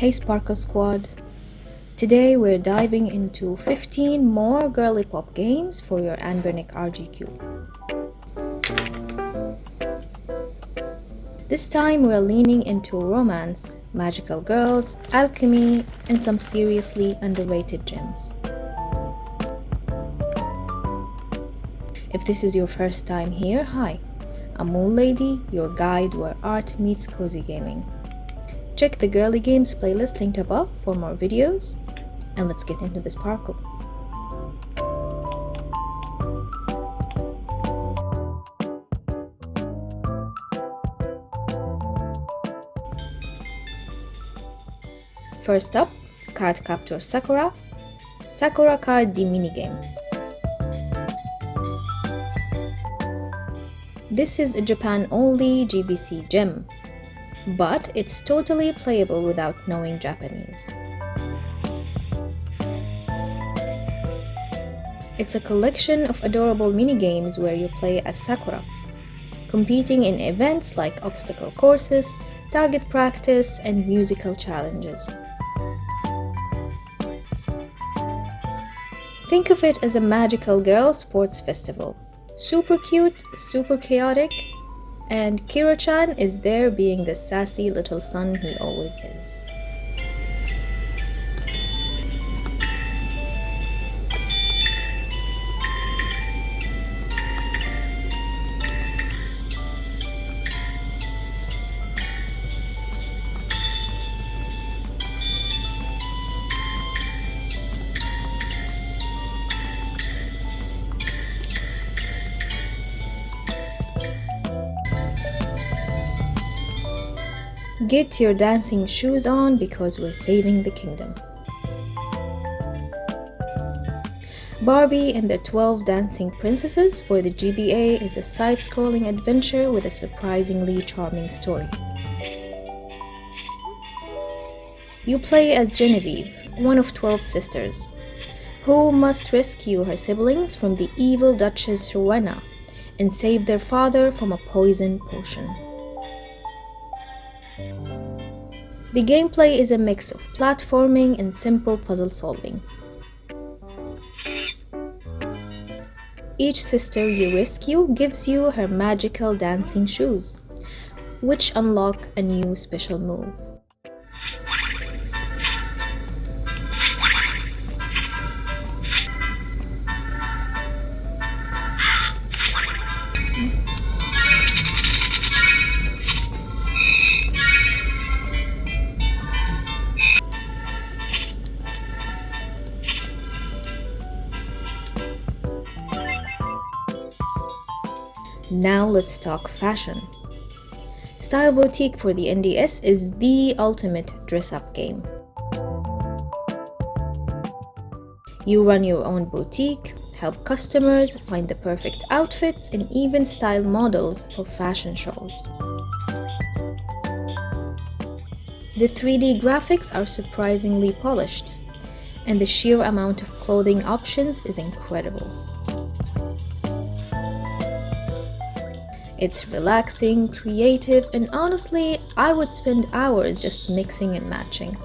Hey Sparkle Squad! Today we're diving into 15 more Girlypop games for your Anbernic RG Cube. This time we're leaning into romance, magical girls, alchemy, and some seriously underrated gems. If this is your first time here, hi! I'm Moon Lady, your guide where art meets cozy gaming. Check the Girly Games playlist linked above for more videos, and let's get into the sparkle. First up, Cardcaptor Sakura, Sakura Card the minigame. This is a Japan-only GBC gem, but it's totally playable without knowing Japanese. It's a collection of adorable minigames where you play as Sakura, competing in events like obstacle courses, target practice, and musical challenges. Think of it as a magical girl sports festival. Super cute, super chaotic, and Kiro-chan is there being the sassy little son he always is. Get your dancing shoes on because we're saving the kingdom. Barbie and the 12 Dancing Princesses for the GBA is a side-scrolling adventure with a surprisingly charming story. You play as Genevieve, one of 12 sisters, who must rescue her siblings from the evil Duchess Rowena and save their father from a poison potion. The gameplay is a mix of platforming and simple puzzle solving. Each sister you rescue gives you her magical dancing shoes, which unlock a new special move. Now let's talk fashion. Style Boutique for the NDS is the ultimate dress-up game. You run your own boutique, help customers find the perfect outfits, and even style models for fashion shows. The 3D graphics are surprisingly polished, and the sheer amount of clothing options is incredible. It's relaxing, creative, and honestly, I would spend hours just mixing and matching.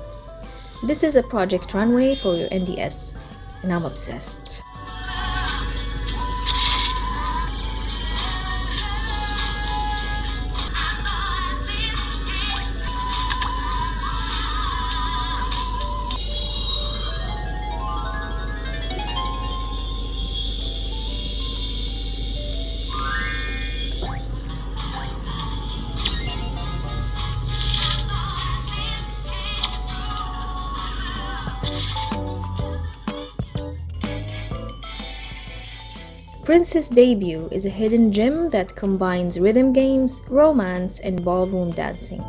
This is a project runway for your NDS, and I'm obsessed. Princess Debut is a hidden gem that combines rhythm games, romance, and ballroom dancing.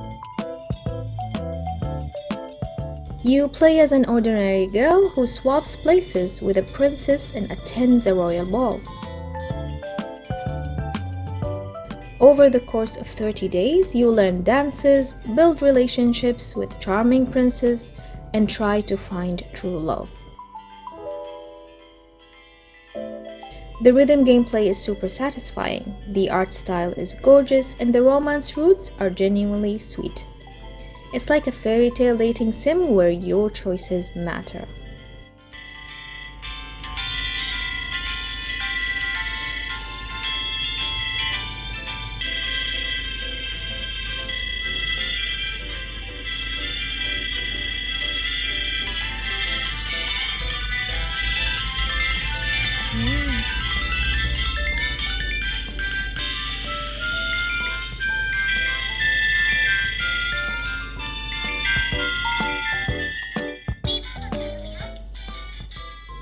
You play as an ordinary girl who swaps places with a princess and attends a royal ball. Over the course of 30 days, you learn dances, build relationships with charming princes, and try to find true love. The rhythm gameplay is super satisfying, the art style is gorgeous, and the romance roots are genuinely sweet. It's like a fairy tale dating sim where your choices matter.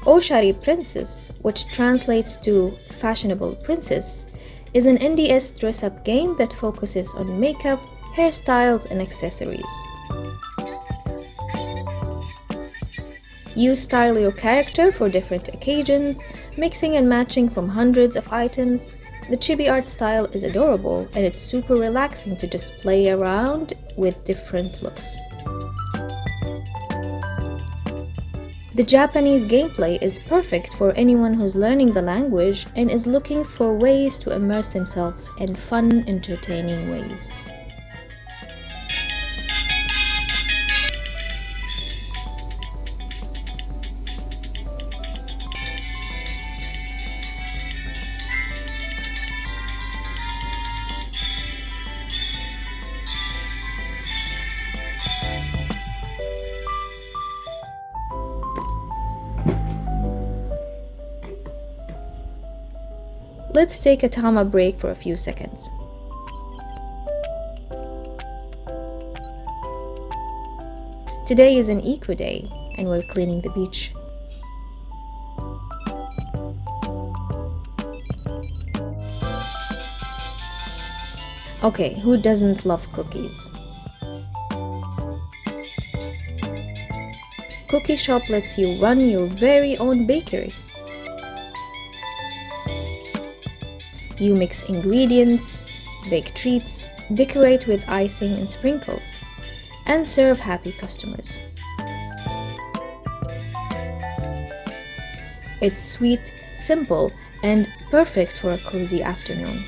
Oshari Princess, which translates to Fashionable Princess, is an NDS dress-up game that focuses on makeup, hairstyles, and accessories. You style your character for different occasions, mixing and matching from hundreds of items. The chibi art style is adorable, and it's super relaxing to just play around with different looks. The Japanese gameplay is perfect for anyone who's learning the language and is looking for ways to immerse themselves in fun, entertaining ways. Let's take a Tama break for a few seconds. Today is an eco day and we're cleaning the beach. Okay, who doesn't love cookies? Cookie Shop lets you run your very own bakery. You mix ingredients, bake treats, decorate with icing and sprinkles, and serve happy customers. It's sweet, simple, and perfect for a cozy afternoon.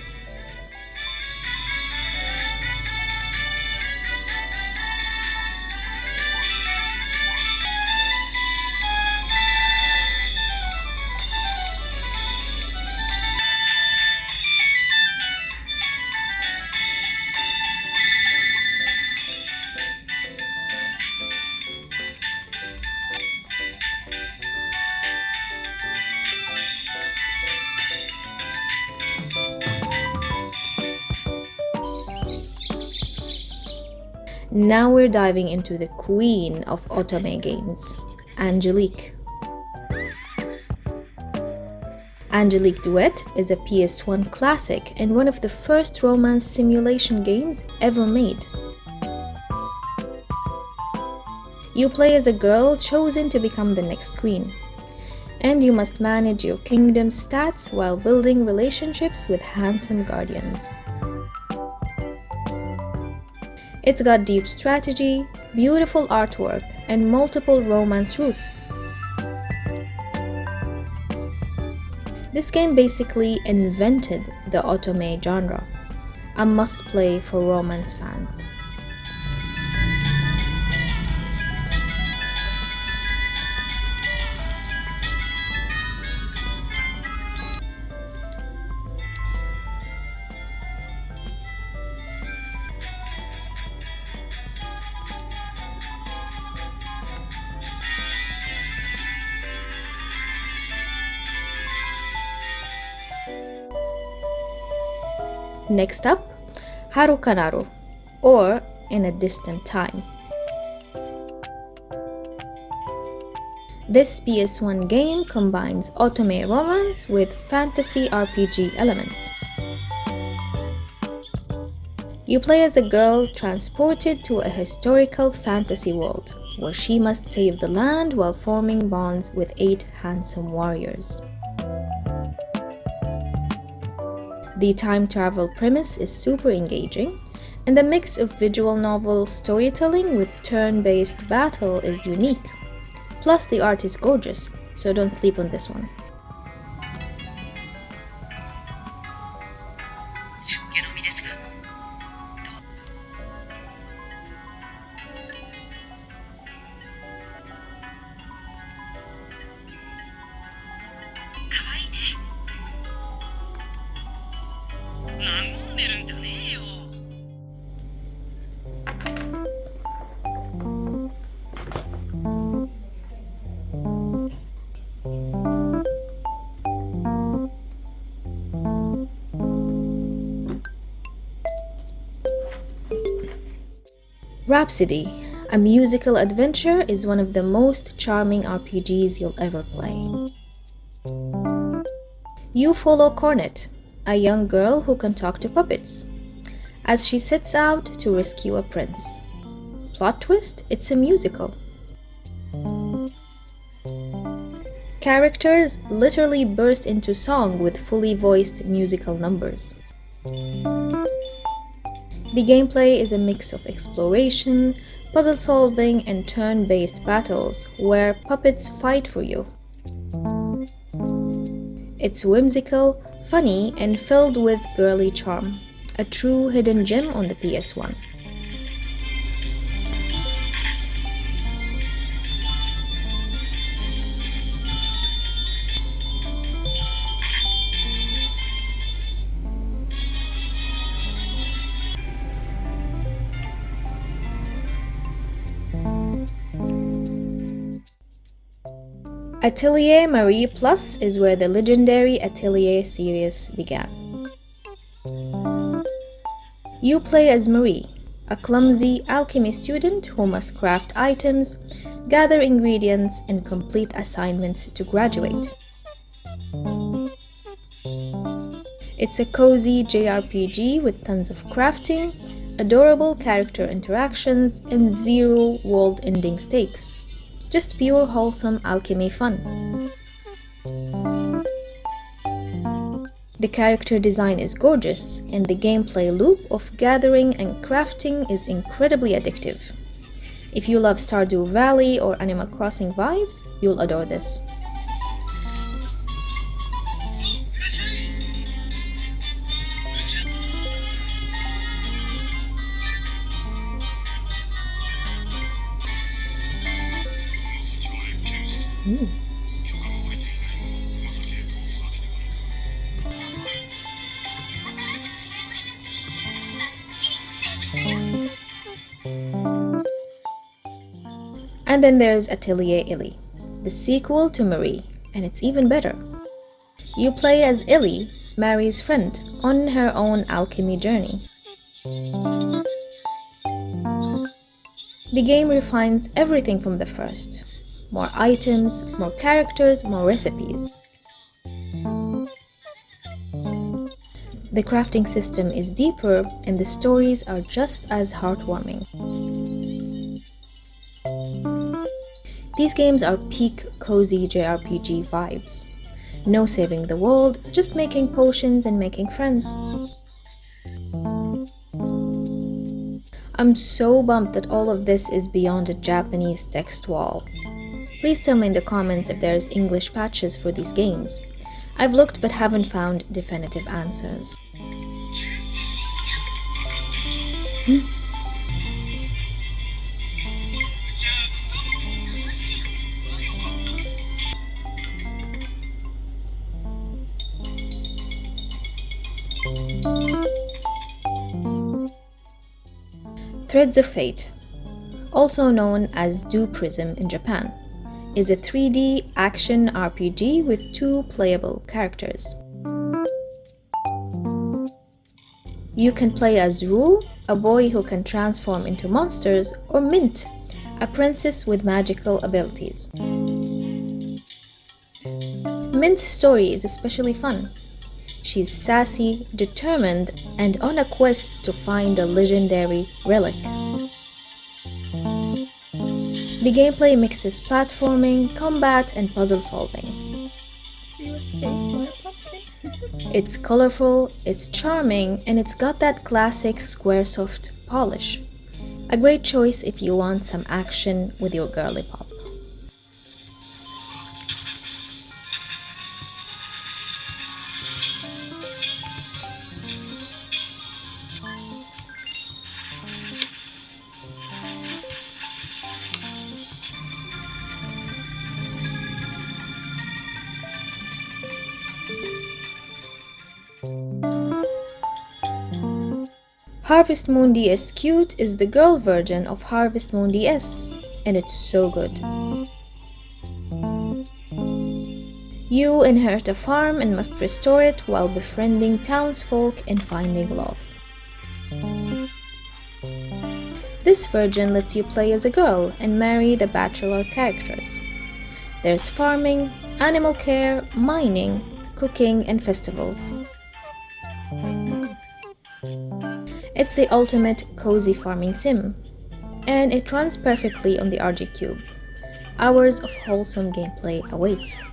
Now we're diving into the queen of otome games, Angelique. Angelique Duet is a PS1 classic and one of the first romance simulation games ever made. You play as a girl chosen to become the next queen, and you must manage your kingdom's stats while building relationships with handsome guardians. It's got deep strategy, beautiful artwork, and multiple romance routes. This game basically invented the otome genre, a must-play for romance fans. Next up, Harukanaru, or In a Distant Time. This PS1 game combines otome romance with fantasy RPG elements. You play as a girl transported to a historical fantasy world, where she must save the land while forming bonds with 8 handsome warriors. The time travel premise is super engaging, and the mix of visual novel storytelling with turn-based battle is unique. Plus, the art is gorgeous, so don't sleep on this one. Rhapsody, a musical adventure, is one of the most charming RPGs you'll ever play. You follow Cornet, a young girl who can talk to puppets, as she sets out to rescue a prince. Plot twist, it's a musical. Characters literally burst into song with fully voiced musical numbers. The gameplay is a mix of exploration, puzzle solving, and turn-based battles where puppets fight for you. It's whimsical, funny, and filled with girly charm, a true hidden gem on the PS1. Atelier Marie Plus is where the legendary Atelier series began. You play as Marie, a clumsy alchemy student who must craft items, gather ingredients, and complete assignments to graduate. It's a cozy JRPG with tons of crafting, adorable character interactions, and zero world-ending stakes. Just pure wholesome alchemy fun. The character design is gorgeous, and the gameplay loop of gathering and crafting is incredibly addictive. If you love Stardew Valley or Animal Crossing vibes, you'll adore this. And then there's Atelier Illy, the sequel to Marie, and it's even better. You play as Illy, Marie's friend, on her own alchemy journey. The game refines everything from the first. More items, more characters, more recipes. The crafting system is deeper and the stories are just as heartwarming. These games are peak cozy JRPG vibes. No saving the world, just making potions and making friends. I'm so bummed that all of this is beyond a Japanese text wall. Please tell me in the comments if there's English patches for these games. I've looked but haven't found definitive answers. Threads of Fate, also known as Do Prism in Japan, is a 3D action RPG with 2 playable characters. You can play as Rue, a boy who can transform into monsters, or Mint, a princess with magical abilities. Mint's story is especially fun. She's sassy, determined, and on a quest to find a legendary relic. The gameplay mixes platforming, combat, and puzzle solving. She was chased by a puppy. It's colorful, it's charming, and it's got that classic Squaresoft polish. A great choice if you want some action with your Girlypop. Harvest Moon DS Cute is the girl version of Harvest Moon DS, and it's so good. You inherit a farm and must restore it while befriending townsfolk and finding love. This version lets you play as a girl and marry the bachelor characters. There's farming, animal care, mining, cooking, and festivals. It's the ultimate cozy farming sim, and it runs perfectly on the RG Cube. Hours of wholesome gameplay awaits.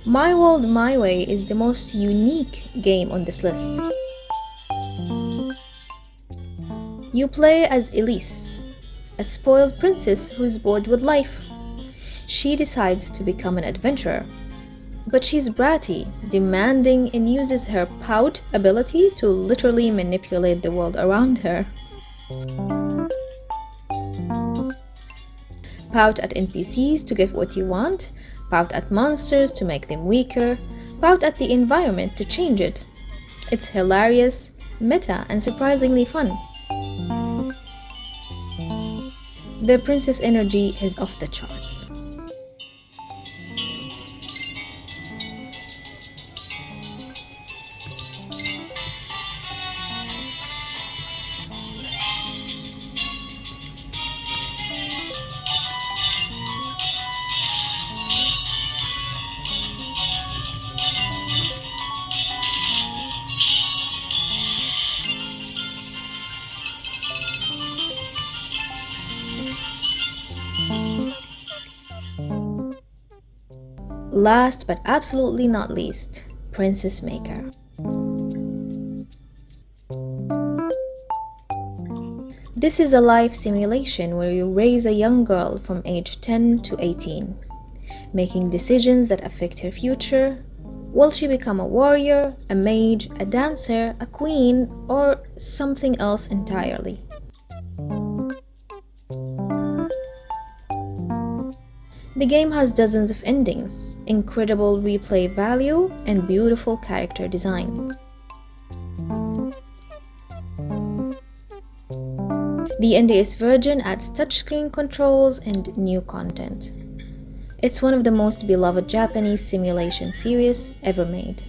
My World My Way is the most unique game on this list. You play as Elise, a spoiled princess who's bored with life. She decides to become an adventurer, but she's bratty, demanding, and uses her pout ability to literally manipulate the world around her. Pout at NPCs to get what you want, pout at monsters to make them weaker, pout at the environment to change it. It's hilarious, meta, and surprisingly fun. The princess energy is off the charts. Last but absolutely not least, Princess Maker. This is a life simulation where you raise a young girl from age 10 to 18, making decisions that affect her future. Will she become a warrior, a mage, a dancer, a queen, or something else entirely? The game has dozens of endings, incredible replay value, and beautiful character design. The NDS version adds touchscreen controls and new content. It's one of the most beloved Japanese simulation series ever made.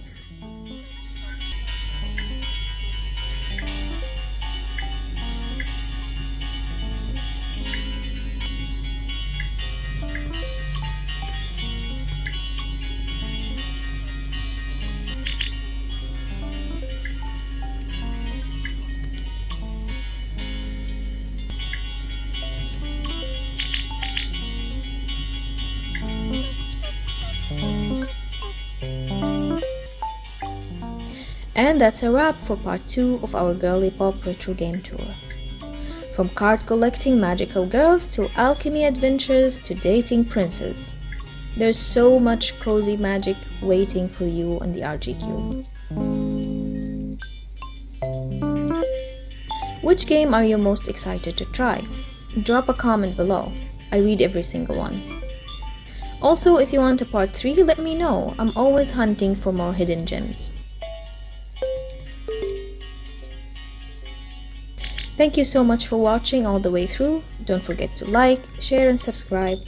And that's a wrap for part 2 of our Girlypop retro game tour. From card collecting magical girls to alchemy adventures to dating princes. There's so much cozy magic waiting for you on the RG Cube. Which game are you most excited to try? Drop a comment below. I read every single one. Also, if you want a part 3, let me know. I'm always hunting for more hidden gems. Thank you so much for watching all the way through. Don't forget to like, share, and subscribe.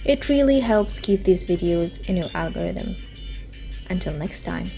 It really helps keep these videos in your algorithm. Until next time.